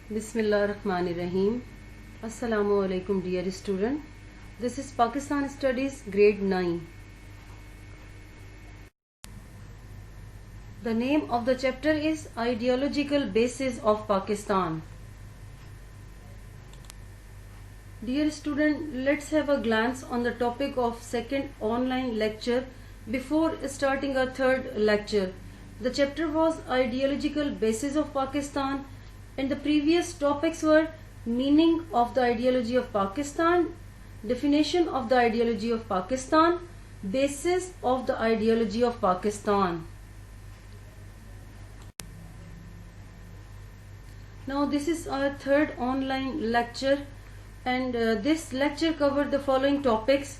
Bismillahirrahmanirrahim. Assalamu alaikum dear student. This is Pakistan Studies grade 9. The name of the chapter is Ideological Basis of Pakistan. Dear student, let's have a glance on the topic of second online lecture before starting our third lecture. The chapter was Ideological Basis of Pakistan, and the previous topics were meaning of the ideology of Pakistan, definition of the ideology of Pakistan, basis of the ideology of Pakistan. Now this is our third online lecture, and this lecture covered the following topics: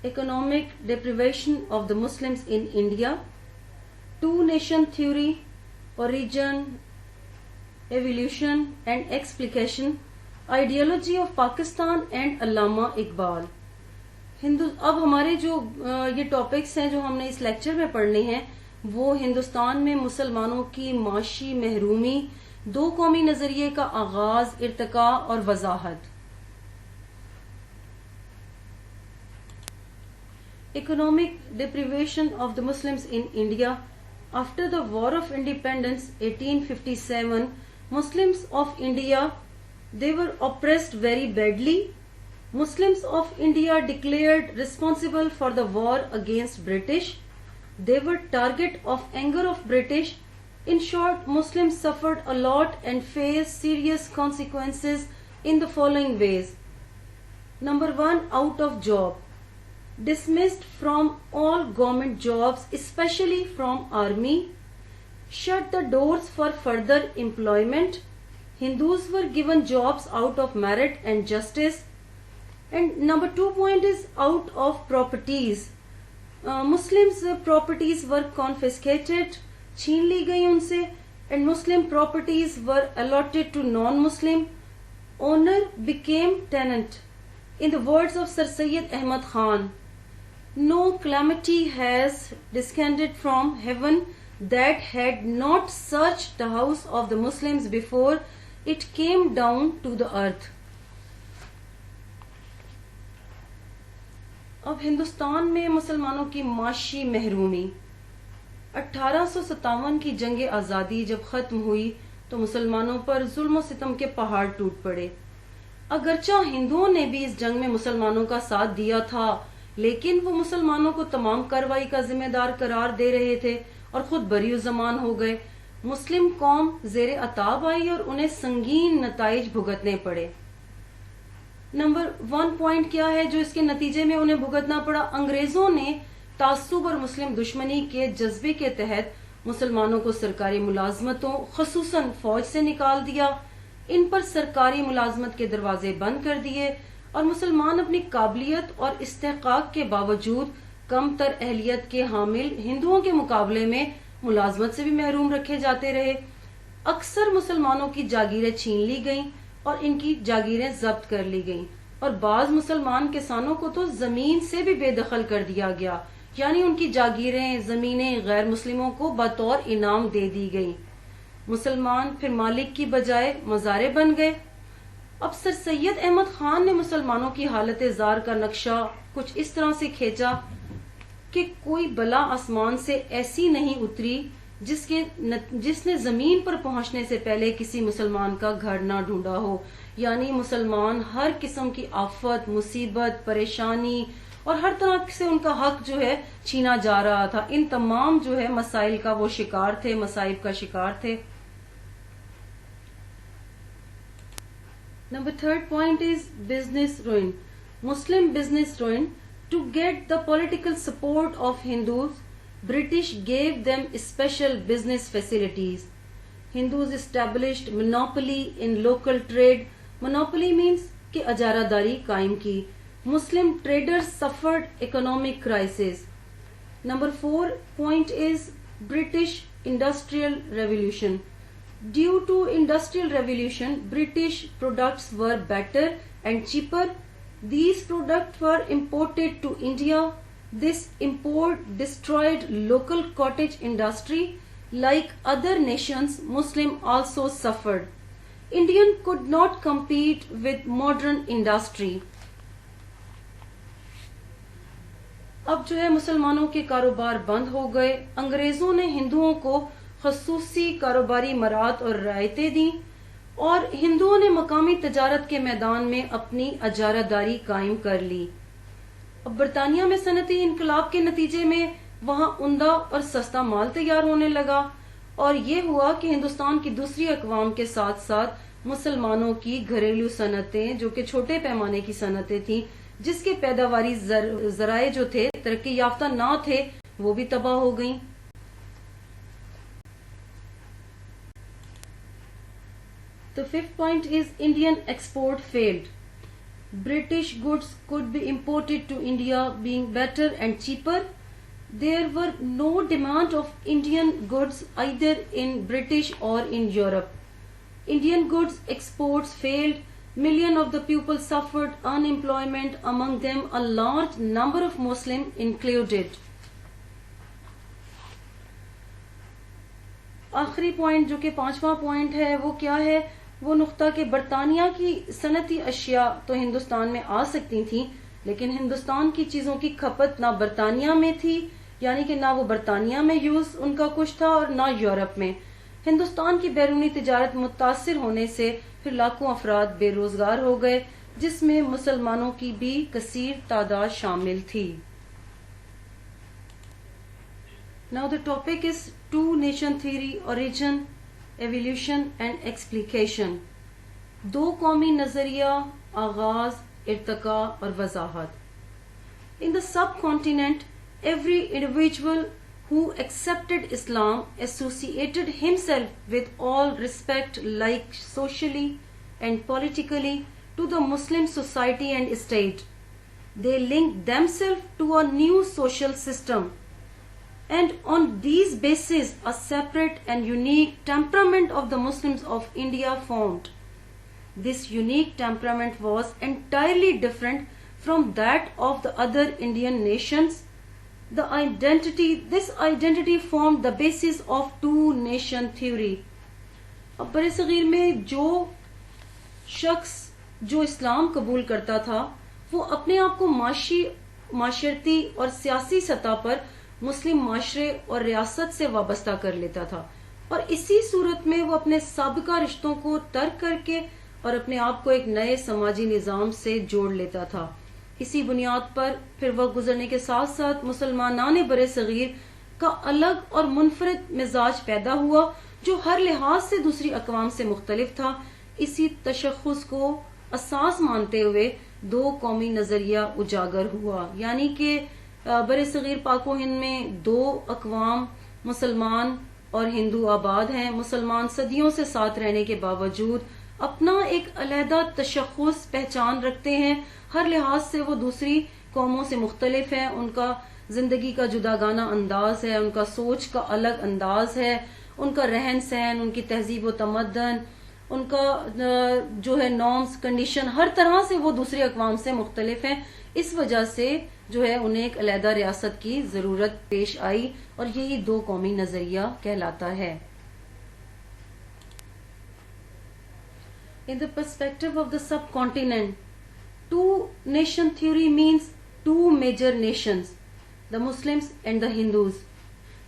economic deprivation of the Muslims in India, two nation theory, origin, evolution and explication, ideology of Pakistan and अल्लामा इकबाल. अब हमारे जो ये topics हैं जो हमने इस lecture में पढ़ने हैं वो हिंदुस्तान में मुसलमानों की माशी महरूमी, दो कौमी नजरिए का आगाज, इर्तिका और वजाहत. Economic deprivation of the Muslims in India. After the War of Independence 1857, Muslims of India, they were oppressed very badly. Muslims of India declared responsible for the war against British. They were target of anger of British. In short, Muslims suffered a lot and faced serious consequences in the following ways. Number one, out of job. Dismissed from all government jobs, especially from army. Shut the doors for further employment. Hindus were given jobs out of merit and justice. And number 2 point is out of properties. Muslims properties were confiscated, छीन ली गई उनसे, and Muslim properties were allotted to non-Muslim. Owner became tenant. In the words of Sir Syed Ahmad Khan, no calamity has descended from heaven that had not searched the house of the Muslims before it came down to the earth. अब हिंदुस्तान में मुसलमानों की माशी महरूमी. 1857 की जंग आज़ादी जब खत्म हुई तो मुसलमानों पर जुल्म सितम के पहाड़ टूट पड़े. अगरचा हिंदुओं ने भी इस जंग में मुसलमानों का साथ दिया था, लेकिन वो मुसलमानों को तमाम कार्रवाई का जिम्मेदार करार दे रहे थे और खुद बरीउ जमान हो गए. मुस्लिम कौम जेरे अताब आई और उन्हें संगीन नताइज भुगतने पड़े. नंबर 1 पॉइंट क्या है जो इसके नतीजे में उन्हें भुगतना पड़ा? अंग्रेजों ने तासुब और मुस्लिम दुश्मनी के जज्बे के तहत मुसलमानों को सरकारी मुलाजमतों, खसूसन फौज से निकाल दिया. इन पर सरकारी मुलाजमत के दरवाजे बंद कर दिए और मुसलमान अपनी काबिलियत और इस्तेकाक के बावजूद कम तर अहलियत के हामिल हिंदुओं के मुकाबले में मुलाजमत से भी महरूम रखे जाते रहे. अक्सर मुसलमानों की जागीरें छीन ली गईं और इनकी जागीरें जब्त कर ली गईं और बाज मुसलमान किसानों को तो जमीन से भी बेदखल कर दिया गया, यानी उनकी जागीरें, जमीनें गैर मुस्लिमों को बतौर इनाम दे दी गईं. मुसलमान फिर मालिक की बजाय मजारे बन गए. अब सर सैयद अहमद खान ने मुसलमानों की हालत जार का नक्शा कुछ इस तरह से खींचा कि कोई बला आसमान से ऐसी नहीं उतरी जिसने जमीन पर पहुंचने से पहले किसी मुसलमान का घर ना ढूंढा हो. यानी मुसलमान हर किस्म की आफत, मुसीबत, परेशानी और हर तरह से उनका हक जो है छीना जा रहा था. इन तमाम जो है मसाइल का वो शिकार थे, मसाइब का शिकार थे. Number 3rd point is business ruin. Muslim business ruin. To get the political support of Hindus, British gave them special business facilities. Hindus established monopoly in local trade. Monopoly means कि अजारादारी कायम की. Muslim traders suffered economic crisis. Number 4 point is British Industrial Revolution. Due to Industrial Revolution, British products were better and cheaper. These products were imported to India. This import destroyed local cottage industry. Like other nations, Muslim also suffered. Indian could not compete with modern industry. अब जो है मुसलमानों के कारोबार बंद हो गए। अंग्रेजों ने हिंदुओं को खसूसी कारोबारी मराहत और रियायतें दी और हिंदुओं ने मकामी तजारत के मैदान में अपनी अजारादारी कायम कर ली। अब बरतानिया में सनती इनकलाब के नतीजे में वहां उम्दा और सस्ता माल तैयार होने लगा और ये हुआ कि हिंदुस्तान की दूसरी अकवाम के साथ साथ मुसलमानों की घरेलू सनतें, जो कि छोटे पैमाने की सनतें थी, जिसके पैदावारी जराए जो थे तरक्की याफ्ता ना थे, वो भी तबाह हो गईं। The fifth point is Indian export failed. British goods could be imported to India being better and cheaper. There were no demand of Indian goods either in British or in Europe. Indian goods exports failed. Millions of the people suffered unemployment, among them a large number of Muslims included. आखिरी point जो कि पांचवा point है वो क्या है? वो नुक्ता के बरतानिया की सनती अशिया तो हिंदुस्तान में आ सकती थी, लेकिन हिंदुस्तान की चीजों की खपत ना बरतानिया में थी, यानी कि ना वो बरतानिया में यूज उनका कुछ था और ना यूरोप में। हिंदुस्तान की बैरूनी तिजारत मुतासिर होने से फिर लाखों अफराद बेरोजगार हो गए, जिसमें मुसलमानों की भी कसीर तादाद शामिल थी। Now the topic is two nation theory, origin, evolution and explication. दो कौमी नजरिया, आगाज, इर्तका और वजाहत। In the subcontinent, every individual who accepted Islam associated himself with all respect, like socially and politically, to the Muslim society and state. They linked themselves to a new social system, and on these bases a separate and unique temperament of the Muslims of India formed. This unique temperament was entirely different from that of the other Indian nations. This identity formed the basis of two nation theory. अब बड़े सगीर में जो शख्स जो इस्लाम कबूल करता था वो अपने आप को माशरती और सियासी सतह पर मुस्लिम माशरे और रियासत से वाबस्ता कर लेता था और इसी सूरत में वो अपने साबिका रिश्तों को तर्क करके और अपने आप को एक नए समाजी निजाम से जोड़ लेता था। इसी बुनियाद पर फिर वक्त गुजरने के साथ साथ मुसलमानान बरे सगीर का अलग और मुनफरिद मिजाज पैदा हुआ जो हर लिहाज से दूसरी अकवाम से मुख्तलिफ था। इसी तशख्खुस को असास मानते हुए दो कौमी नजरिया उजागर हुआ, यानी कि बरे सगीर पाको हिंद में दो अकवाम मुसलमान और हिंदू आबाद हैं। मुसलमान सदियों से साथ रहने के बावजूद अपना एक अलहदा तशख्खुस पहचान रखते हैं, हर लिहाज से वो दूसरी कौमों से मुख्तलिफ है, उनका जिंदगी का जुदागाना अंदाज है, उनका सोच का अलग अंदाज है, उनका रहन सहन, उनकी तहजीब व तमद्दन, उनका जो है नॉर्म्स कंडीशन, हर तरह से वो दूसरी अकवाम से मुख्तलिफ है। इस वजह से जो है उन्हें एक अलहदा रियासत की जरूरत पेश आई और यही दो कौमी नजरिया कहलाता है। In the perspective of the subcontinent, two nation theory means two major nations, the Muslims and the Hindus.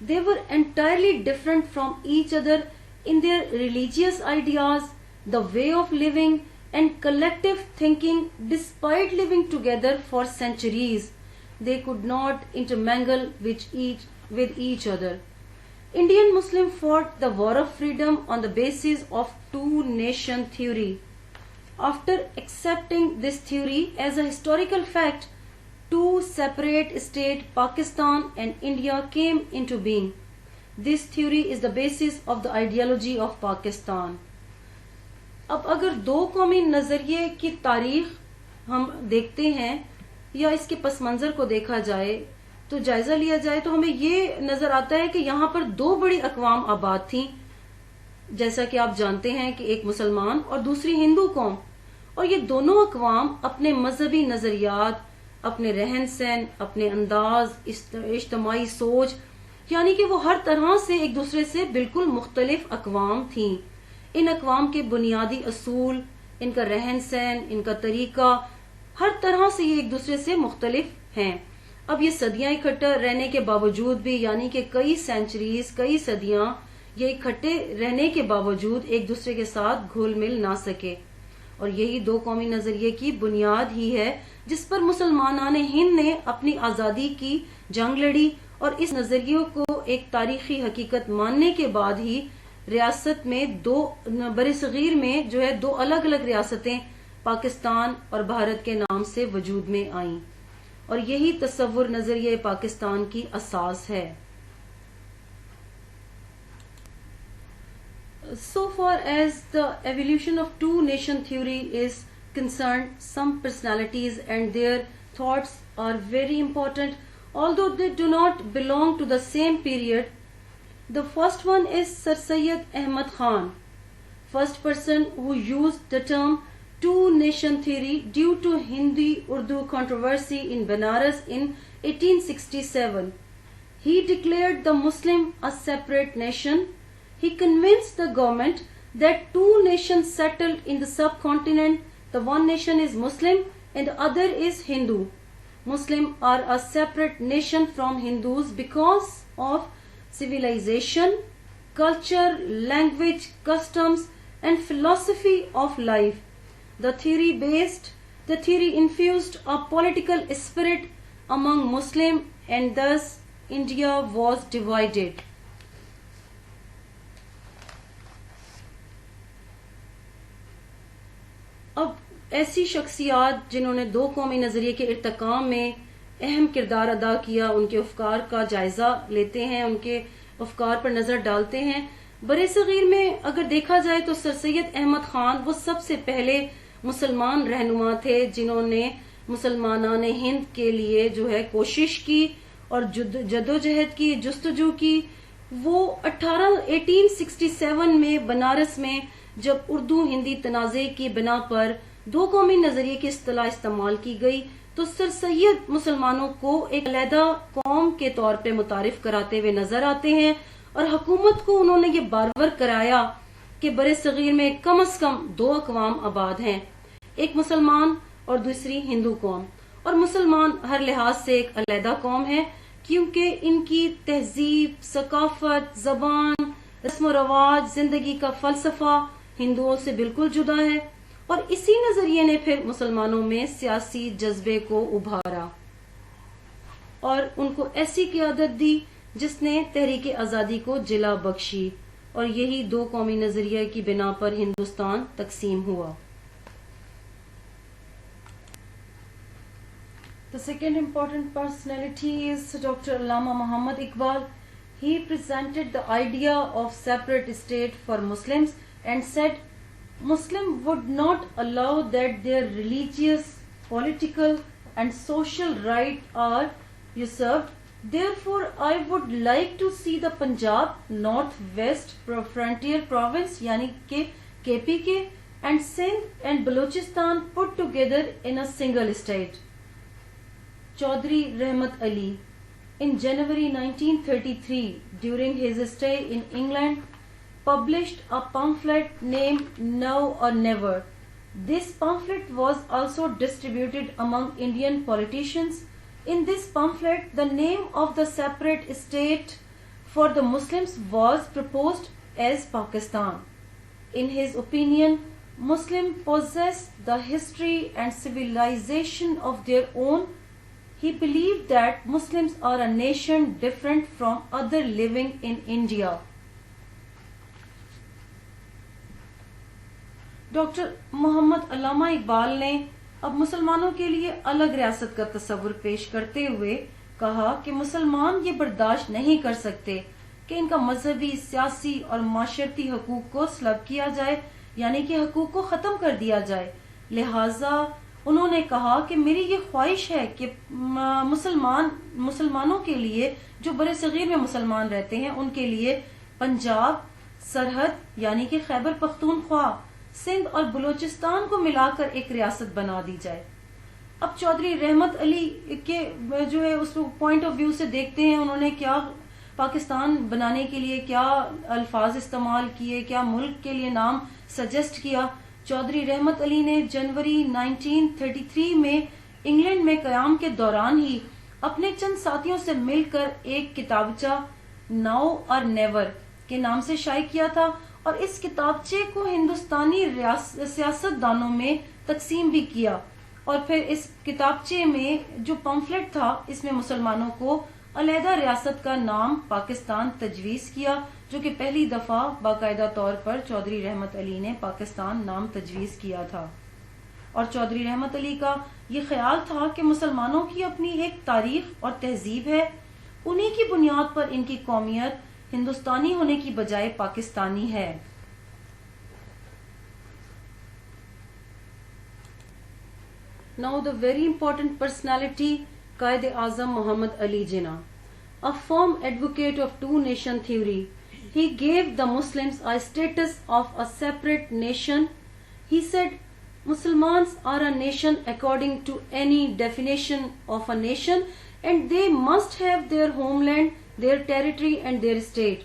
They were entirely different from each other in their religious ideas, the way of living and collective thinking. Despite living together for centuries, they could not intermingle with each other. Indian Muslim fought the war of freedom on the basis of two nation theory. After accepting this theory as a historical fact, two separate states, Pakistan and India, came into being. This theory is the basis of the ideology of Pakistan. अब अगर दो कौमी नजरिए की तारीख हम देखते हैं या इसके पस मंजर को देखा जाए तो जायजा लिया जाए तो हमें ये नजर आता है कि यहाँ पर दो बड़ी अकवाम आबाद थीं, जैसा कि आप जानते हैं कि एक मुसलमान और दूसरी हिंदू कौम, और ये दोनों अकवाम अपने मजहबी नजरियात, अपने रहन सहन, अपने अंदाज, इज्तमाई सोच, यानी कि वो हर तरह से एक दूसरे से बिल्कुल मुख्तलिफ अकवाम थीं। इन अक़वाम के बुनियादी असूल, इनका रहन सहन, इनका तरीका, हर तरह से ये एक दूसरे से मुख्तलिफ हैं। अब ये सदियां इकट्ठा रहने के बावजूद भी, यानी कि कई सेंचुरीज, कई सदियां ये इकट्ठे रहने के बावजूद एक दूसरे के साथ घुल मिल ना सके। और यही दो कौमी नजरिए की बुनियाद ही है जिस पर मुसलमान हिंद ने अपनी आजादी की जंग लड़ी। और इस नजरिए को एक तारीखी हकीकत मानने के बाद ही रियासत में बरसगीर में जो है दो अलग अलग रियासतें पाकिस्तान और भारत के नाम से वजूद में आईं। और यही तस्वुर नजरिए पाकिस्तान की असास है। So far as the evolution of two nation theory is concerned, some personalities and their thoughts are very important, although they do not belong to the same period. The first one is Sir Syed Ahmad Khan, first person who used the term two nation theory due to Hindi-Urdu controversy in Banaras in 1867. He declared the Muslim a separate nation. He convinced the government that two nations settled in the subcontinent. The one nation is Muslim and the other is Hindu. Muslims are a separate nation from Hindus because of civilization, culture, language, customs and philosophy of life. The theory infused a political spirit among Muslims and thus India was divided. अब ऐसी शख्सियात जिन्होंने दो कौमी नजरिए के इर्तकाम में अहम किरदार अदा किया, उनके अफकार का जायजा लेते हैं, उनके अफकार पर नजर डालते हैं। बरसगीर में अगर देखा जाए तो सर सैयद अहमद खान वो सबसे पहले मुसलमान रहनुमा थे जिन्होंने मुसलमानान हिंद के लिए जो है कोशिश की और जदोजहद की, जुस्तजू की। वो 1867 में बनारस में जब उर्दू हिंदी तनाज़े की बिना पर दो कौमी नजरिए की इस्तिलाह इस्तेमाल की गई तो सर सैयद मुसलमानों को एक अलहदा कौम के तौर पे मुतारिफ कराते हुए नजर आते हैं और हुकूमत को उन्होंने ये बारवर कराया कि बरसगीर में कम से कम दो अकवाम आबाद हैं, एक मुसलमान और दूसरी हिंदू कौम। और मुसलमान हर लिहाज से एक अलहदा कौम है क्योंकि इनकी तहजीब, सकाफत, जबान, रस्म रवाज, जिंदगी का फलसफा हिंदुओं से बिल्कुल जुदा है। और इसी नजरिए ने फिर मुसलमानों में सियासी जज्बे को उभारा और उनको ऐसी क़ियादत दी जिसने तहरीक आजादी को जिला बख्शी। और यही दो कौमी नजरिए की बिना पर हिंदुस्तान तकसीम हुआ। The second important personality is Dr. Allama Muhammad Iqbal. He presented the idea of separate state for Muslims and said Muslims would not allow that their religious, political and social rights are usurped. Therefore, I would like to see the Punjab, North-West Frontier Province यानी के KPK and Sindh and Balochistan put together in a single state. Chaudhry Rahmat Ali, in January 1933, during his stay in England, published a pamphlet named Now or Never. This pamphlet was also distributed among Indian politicians. In this pamphlet, the name of the separate state for the Muslims was proposed as Pakistan. In his opinion, Muslims possess the history and civilization of their own. He believed that Muslims are a nation different from other living in India. Doctor Mohammad Allama Iqbal ने अब मुसलमानों के लिए अलग रियासत का तस्वुर पेश करते हुए कहा कि मुसलमान ये बर्दाश्त नहीं कर सकते कि इनका मजहबी, सियासी और माशरती हकूक को सलब किया जाए, यानी कि हकूक को खत्म कर दिया जाए। लिहाजा उन्होंने कहा कि मेरी ये ख्वाहिश है कि मुसलमानों के लिए जो बरसगीर में मुसलमान रहते हैं उनके लिए पंजाब, सरहद यानी कि खैबर पख्तूनख्वा, सिंध और बलूचिस्तान को मिलाकर एक रियासत बना दी जाए। अब चौधरी रहमत अली के जो है उस पॉइंट ऑफ व्यू से देखते हैं उन्होंने क्या पाकिस्तान बनाने के लिए क्या अल्फाज इस्तेमाल किए, क्या मुल्क के लिए नाम सजेस्ट किया। चौधरी रहमत अली ने जनवरी 1933 में इंग्लैंड में कयाम के दौरान ही अपने चंद साथियों से मिलकर एक किताबचा नाउ और नेवर के नाम से शाये किया था और इस किताबचे को हिंदुस्तानी सियासतदानों में तकसीम भी किया। और फिर इस किताबचे में जो पम्फलेट था इसमें मुसलमानों को अलहदा रियासत का नाम पाकिस्तान तजवीज किया, जो कि पहली दफा बाकायदा तौर पर चौधरी रहमत अली ने पाकिस्तान नाम तजवीज किया था। और चौधरी रहमत अली का ये ख्याल था कि मुसलमानों की अपनी एक तारीख और तहजीब है, उन्हीं की बुनियाद पर इनकी कौमियत हिंदुस्तानी होने की बजाय पाकिस्तानी है। Now the very important personality, Qaid Azam Muhammad Ali Jinnah, a firm advocate of two-nation theory. He gave the Muslims a status of a separate nation. He said, Muslims are a nation according to any definition of a nation, and they must have their homeland, their territory and their state.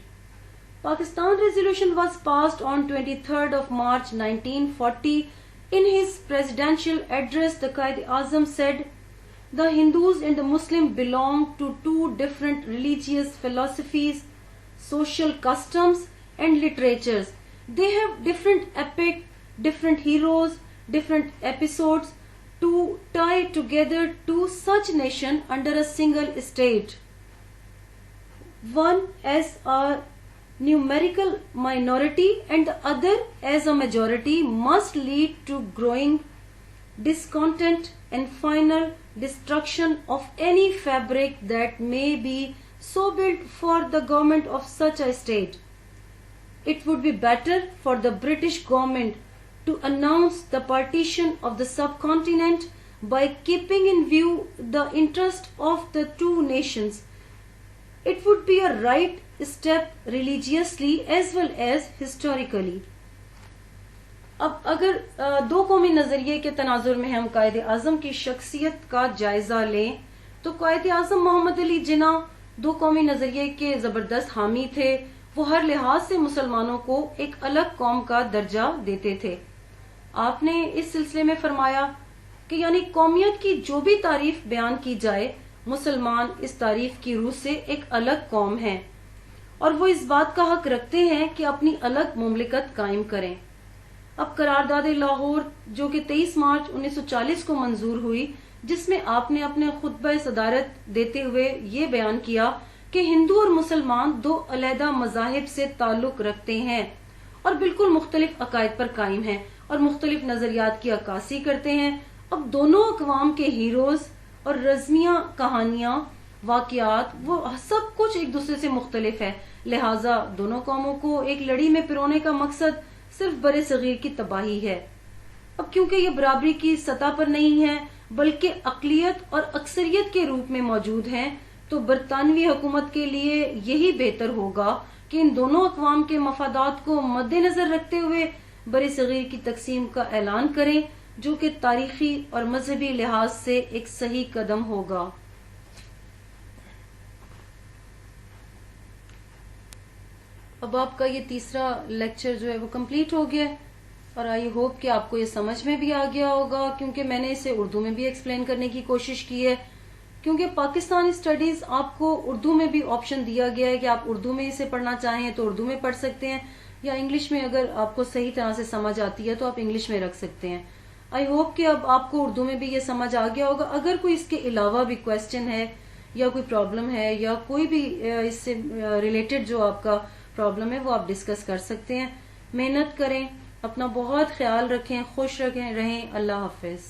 Pakistan resolution was passed on 23rd of March 1940. In his presidential address, the Qaid Azam said, the Hindus and the Muslims belong to two different religious philosophies, social customs and literatures. They have different epic, different heroes, different episodes to tie together two such nation under a single state. One as a numerical minority and the other as a majority must lead to growing discontent and final destruction of any fabric that may be so built for the government of such a state. It would be better for the British government to announce the partition of the subcontinent by keeping in view the interest of the two nations. It would be a right step religiously as well as historically. अब अगर दो कौमी नजरिए के तनाजुर में हम कायद आजम की शख्सियत का जायजा लें तो कायद आजम मोहम्मद अली जिन्ना दो कौमी नजरिए के जबरदस्त हामी थे। वो हर लिहाज से मुसलमानों को एक अलग कौम का दर्जा देते थे। आपने इस सिलसिले में फरमाया कि यानी कौमियत की जो भी तारीफ बयान की जाए, मुसलमान इस तारीफ की रूह से एक अलग कौम है और वो इस बात का हक रखते हैं कि अपनी अलग मुमलिकत कायम करें। अब करारदाद लाहौर जो कि 23 मार्च 1940 को मंजूर हुई, जिसमें आपने अपने खुतबा सदारत देते हुए ये बयान किया कि हिंदू और मुसलमान दो अलहदा मजाहिब से ताल्लुक रखते हैं और बिल्कुल मुख्तलिफ अकायद पर कायम हैं और मुख्तलिफ नजरियात की अक्कासी करते हैं। अब दोनों अकवाम के हीरोज और रज़मिया कहानियां वाकयात वो सब कुछ एक दूसरे से मुख्तलिफ है, लिहाजा दोनों कौमों को एक लड़ी में पिरोने का मकसद सिर्फ बरे सगीर की तबाही है। अब क्योंकि ये बराबरी की सतह पर नहीं है बल्कि अकलियत और अक्सरियत के रूप में मौजूद हैं, तो बरतानवी हुकूमत के लिए यही बेहतर होगा कि इन दोनों अकवाम के मफादात को मद्देनजर रखते हुए बरे सगीर की तकसीम का ऐलान करें, जो कि तारीखी और मजहबी लिहाज से एक सही कदम होगा। अब आपका ये तीसरा लेक्चर जो है वो कंप्लीट हो गया और आई होप कि आपको ये समझ में भी आ गया होगा, क्योंकि मैंने इसे उर्दू में भी एक्सप्लेन करने की कोशिश की है। क्योंकि पाकिस्तानी स्टडीज आपको उर्दू में भी ऑप्शन दिया गया है कि आप उर्दू में इसे पढ़ना चाहें तो उर्दू में पढ़ सकते हैं, या इंग्लिश में अगर आपको सही तरह से समझ आती है तो आप इंग्लिश में रख सकते हैं। आई होप कि अब आपको उर्दू में भी ये समझ आ गया होगा। अगर कोई इसके अलावा भी क्वेश्चन है या कोई प्रॉब्लम है या कोई भी इससे रिलेटेड जो आपका प्रॉब्लम है वो आप डिस्कस कर सकते हैं। मेहनत करें, अपना बहुत ख्याल रखें, खुश रहें। अल्लाह हाफिज।